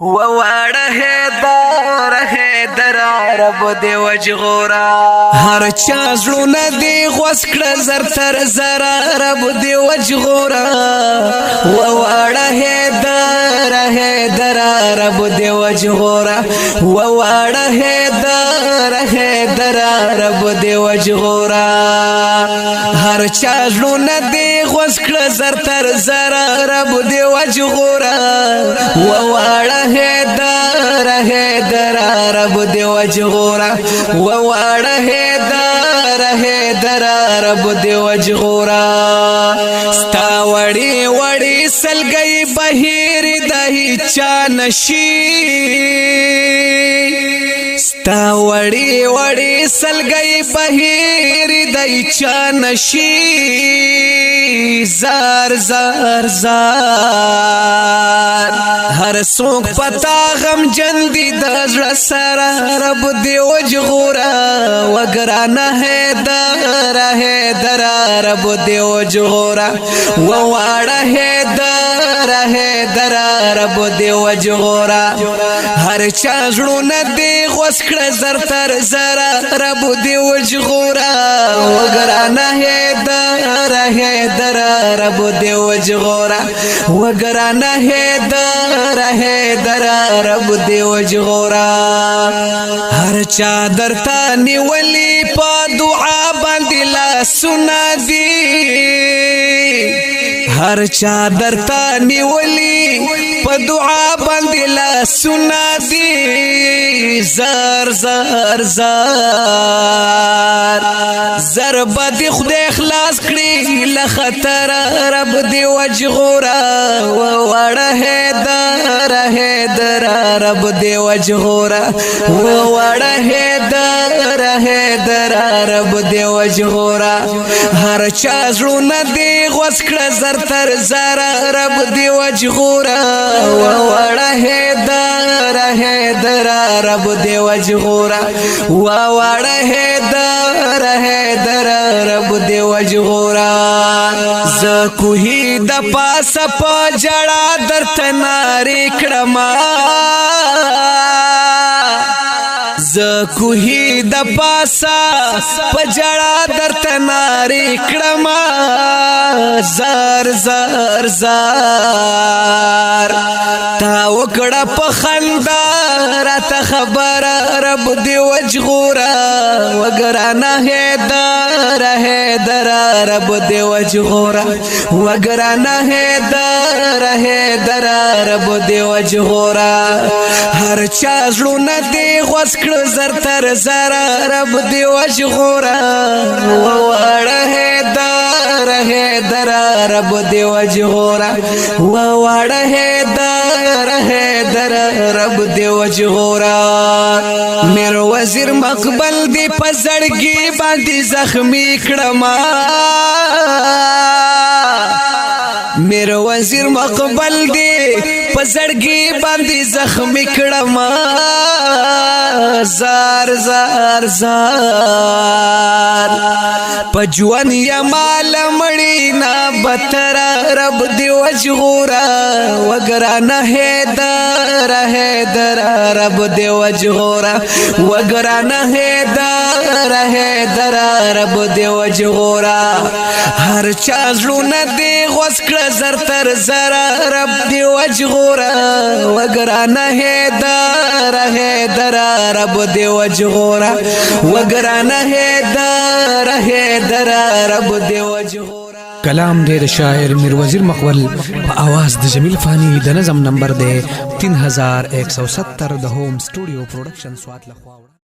وواړه هیدر عرب دی وجغورا هر چا زړونه دی غوس کړه زر تر زر عرب دی وجغورا وواړه هیدر عرب دی وجغورا وواړه هیدر عرب دی وجغورا هر چا زړونه دی غوس کړه زر تر زر عرب دی وجغورا وواړه هیدر عرب دی وجغورا وواړه هیدر عرب دی وجغورا ستا وړي وړي سلګي بهیر دای چا نشي ستا وړي وړي سلګي بهیر دای چا نشي زار زار زار هر څوک پتا غم جندي د زړه سره رب دی وجغورا وګرانه هیدر رب دی وجغورا وواړه هیدر رب دی وجغورا هر چا زړونه دی غوس کړه زر تر زر رب دی وجغورا وګرانه هیدر رب دی وجغورا وګرانه هیدر رب دی وجغورا هر چا درتا نیولی پا دعا باندې لا سنا دی هر چا درتا نیولی پا دعا باندې لا سنا دی زر زر زر زر بدی خدای خلاص کړي له خطر رب دی وجغورا وواړه هیدر رب دی وجغورا وواړه هیدر رب دی وجغورا هر چا زړونه دی غوس کړه زر تر زر رب دی وجغورا وواړه هیدر رب دی وجغورا وواړه هیدر رب دی وجغورا ز کوهی د پاس په جړه درته ناری کړما ز کوهی د پاسا په جړه درته ناری کړما زار زار زار تا وکړه په خندا راته خبر رب دی وجغورا وګرانه هیدر رب دی وجغورا وګرانه هیدر رب دی وجغورا هر چا زړونه دی غوس کړه زر تر زر رب دی وجغورا وواړه هیدر رب دی وجغورا وواړه هیدر رب دی وجغورا میر وزیر مقبل دی پزړګي باندې زخمی کړما میر وزیر مقبل دی پزړګي باندې زخمی کړما زار زار زار پجوان یا مال مړی نا بتر رب دی وجغورا وګرانه هیدر رب دی وجغورا وګرانه هیدر رب دی وجغورا هر چا زړونه دی غوس کړه زر تر زر رب دی وجغورا وګرانه هیدر رب دی وجغورا وګرانه هیدر رب دی وجغورا کلام دے د شاعر میر وزیر مقبل په आवाज د جمیل فانی د نظم نمبر دے 3170 د ہوم سټوډیو پروډکشن سوات لخوا